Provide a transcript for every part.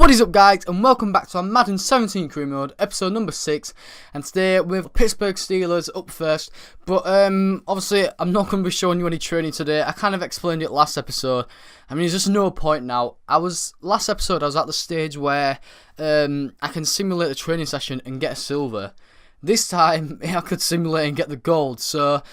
What is up, guys, and welcome back to our Madden 17 career mode, episode number 6. And today with Pittsburgh Steelers up first. But obviously I'm not going to be showing you any training today. I kind of explained it last episode. I mean, there's just no point now. Last episode I was at the stage where I can simulate a training session and get a silver. This time I could simulate and get the gold. So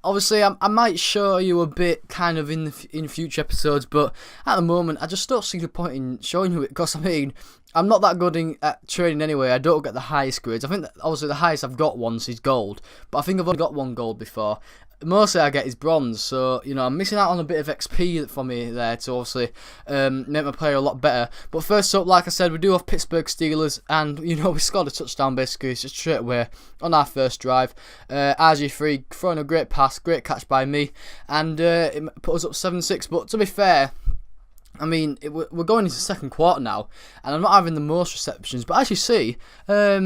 obviously, I might show you a bit kind of in future episodes, but at the moment, I just don't see the point in showing you it, because, I mean, I'm not that good at training anyway. I don't get the highest grades. I think that, obviously, the highest I've got once is gold, but I think I've only got one gold before. Mostly I get is bronze, so, you know, I'm missing out on a bit of XP for me there to obviously make my player a lot better. But first up, like I said, we do have Pittsburgh Steelers, and, you know, we scored a touchdown basically just straight away on our first drive. RG3 throwing a great pass, great catch by me, and it put us up 7-6, but to be fair, I mean, we're going into the second quarter now, and I'm not having the most receptions. But as you see, I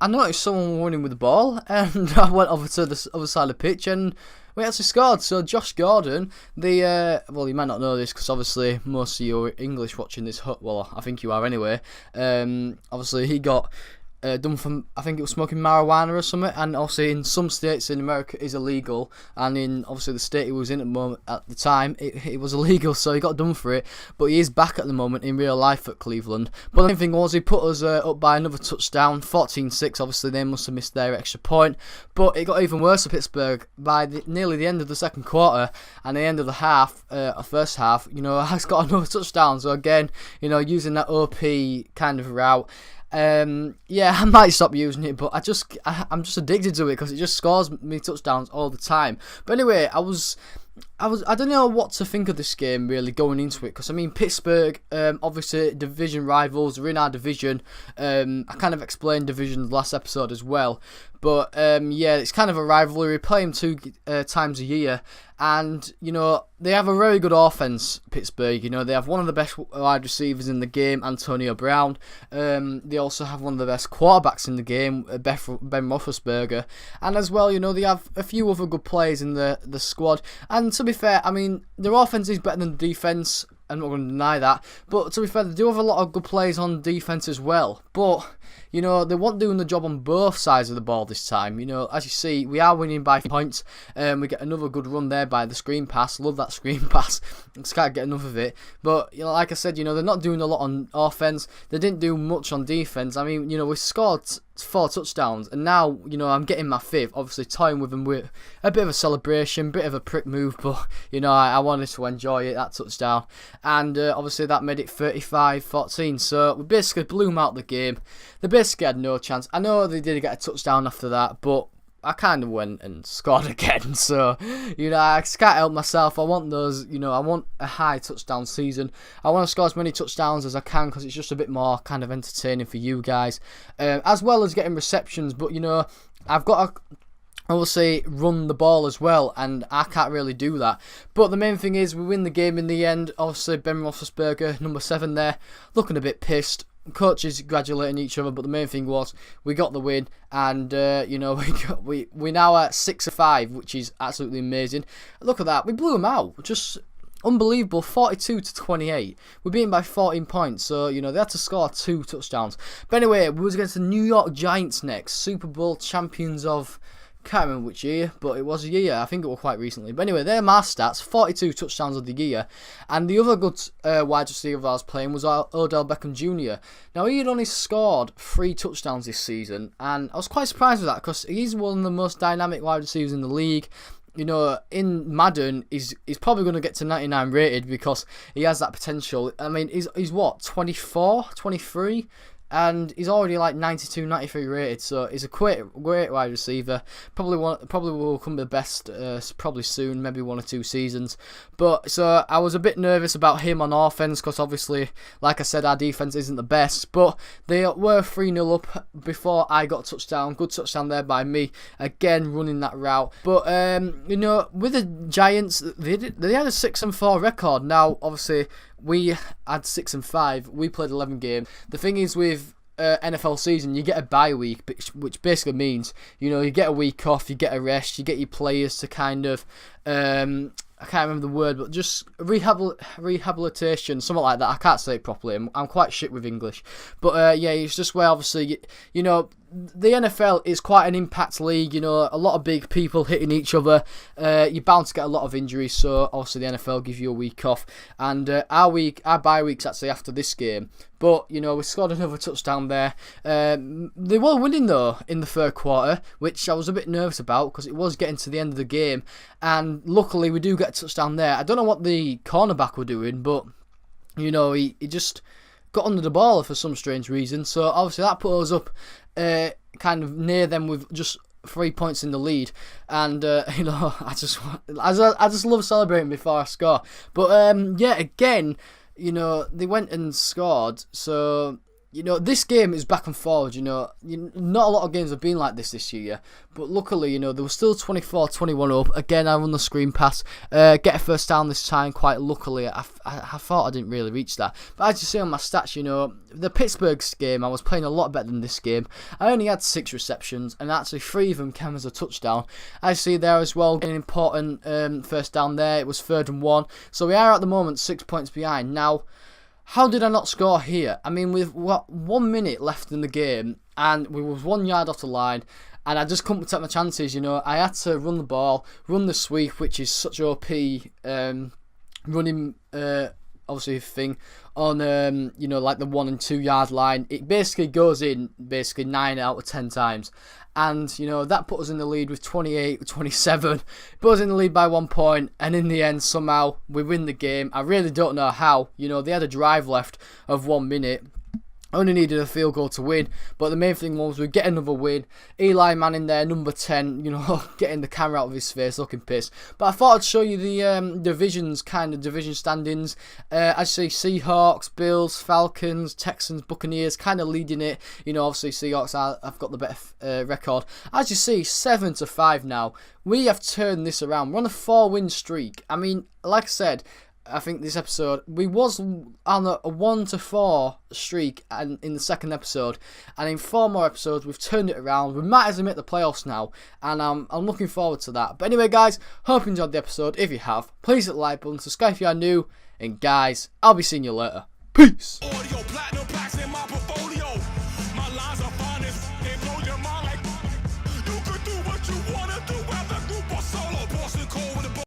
noticed someone running with the ball, and I went over to the other side of the pitch, and we actually scored. So Josh Gordon, well, you might not know this because obviously most of you are English watching this. Well, I think you are anyway. Obviously, he got done from, I think it was smoking marijuana or something, and obviously in some states in America is illegal, and in obviously the state he was in at the time it was illegal, so he got done for it. But he is back at the moment in real life at Cleveland. But the main thing was he put us up by another touchdown, 14-6. Obviously they must have missed their extra point, but it got even worse for Pittsburgh by nearly the end of the second quarter and the end of the first half. You know, has got another touchdown. So again, you know, using that OP kind of route. Yeah, I might stop using it, but I'm just addicted to it because it just scores me touchdowns all the time. But anyway, I don't know what to think of this game really going into it, because I mean Pittsburgh, obviously division rivals, are in our division. I kind of explained divisions last episode as well, but yeah, it's kind of a rivalry. We play them 2 times a year, and you know they have a very good offense. Pittsburgh, you know, they have one of the best wide receivers in the game, Antonio Brown. They also have one of the best quarterbacks in the game, Ben Roethlisberger, and as well, you know, they have a few other good players in the squad. And to be fair, I mean, their offense is better than the defense. I'm not going to deny that. But to be fair, they do have a lot of good players on defense as well. But, you know, they weren't doing the job on both sides of the ball this time. You know, as you see, we are winning by points. We get another good run there by the screen pass. Love that screen pass. Just can't get enough of it. But, you know, like I said, you know, they're not doing a lot on offense. They didn't do much on defense. I mean, you know, we scored 4 touchdowns, and now, you know, I'm getting my 5th, obviously toying with them with a bit of a celebration, bit of a prick move, but, you know, I wanted to enjoy it, that touchdown, and obviously that made it 35-14, so we basically blew them out the game. They basically had no chance. I know they did get a touchdown after that, but I kind of went and scored again, so, you know, I just can't help myself. I want those, you know, I want a high touchdown season. I want to score as many touchdowns as I can, because it's just a bit more kind of entertaining for you guys, as well as getting receptions. But, you know, I've got to obviously run the ball as well, and I can't really do that. But the main thing is we win the game in the end. Obviously Ben Roethlisberger, number 7 there, looking a bit pissed. Coaches congratulating each other, but the main thing was we got the win, and you know, we now at 6-5, which is absolutely amazing. Look at that, we blew them out, just unbelievable. 42-28. We're beaten by 14 points, so you know they had to score 2 touchdowns. But anyway, we was against the New York Giants next, Super Bowl champions of, can't remember which year, but it was a year. I think it was quite recently. But anyway, they're my stats. 42 touchdowns of the year. And the other good wide receiver I was playing was Odell Beckham Jr. Now, he had only scored 3 touchdowns this season, and I was quite surprised with that, because he's one of the most dynamic wide receivers in the league. You know, in Madden, he's probably going to get to 99 rated, because he has that potential. I mean, he's what, 24, 23? And he's already like 92, 93 rated, so he's a great wide receiver. Probably will come the best, probably soon, maybe 1 or 2 seasons. But so I was a bit nervous about him on offense, because obviously, like I said, our defense isn't the best. But they were 3-0 up before I got a touchdown. Good touchdown there by me, again running that route. But you know, with the Giants, they had a 6-4 record. Now, obviously, we had 6-5. We played 11 games. The thing is with NFL season, you get a bye week, which basically means, you know, you get a week off, you get a rest, you get your players to kind of I can't remember the word, but just rehabilitation, something like that. I can't say it properly. I'm quite shit with English. But yeah, it's just where obviously, you know, the NFL is quite an impact league, you know, a lot of big people hitting each other. You're bound to get a lot of injuries, so obviously the NFL give you a week off. And our bye week's actually after this game. But, you know, we scored another touchdown there. They were winning, though, in the third quarter, which I was a bit nervous about because it was getting to the end of the game. And luckily, we do get a touchdown there. I don't know what the cornerback were doing, but, you know, he just got under the ball for some strange reason. So, obviously, that put us up kind of near them with just 3 points in the lead. And, you know, I just love celebrating before I score. But, yeah, again, you know, they went and scored, so, you know, this game is back and forward, you know. Not a lot of games have been like this year, but luckily, you know, they were still 24-21 up. Again, I run the screen pass, get a first down this time, quite luckily. I thought I didn't really reach that. But as you see on my stats, you know, the Pittsburgh game, I was playing a lot better than this game. I only had 6 receptions, and actually 3 of them came as a touchdown. I see there as well, an important first down there. It was 3rd and 1. So we are at the moment 6 points behind. Now, how did I not score here? I mean, with 1 minute left in the game, and we was 1 yard off the line, and I just couldn't take my chances, you know. I had to run the ball, run the sweep, which is such OP running, obviously, thing on, you know, like the 1 and 2 yard line. It basically goes in, 9 out of 10 times. And, you know, that put us in the lead with 28-27. Put us in the lead by 1 point. And in the end, somehow, we win the game. I really don't know how. You know, they had a drive left of 1 minute. Only needed a field goal to win, but the main thing was we get another win. Eli Manning there, number 10, you know, getting the camera out of his face, looking pissed. But I thought I'd show you the division standings. As you see, Seahawks, Bills, Falcons, Texans, Buccaneers, kind of leading it. You know, obviously Seahawks have got the better record. As you see, 7-5 now. We have turned this around. We're on a 4-win streak. I mean, like I said, I think this episode, we was on a 1-4 streak and in the second episode, and in 4 more episodes we've turned it around. We might actually make the playoffs now, and I'm looking forward to that. But anyway, guys, hope you enjoyed the episode. If you have, please hit the like button, subscribe if you are new, and guys, I'll be seeing you later. Peace.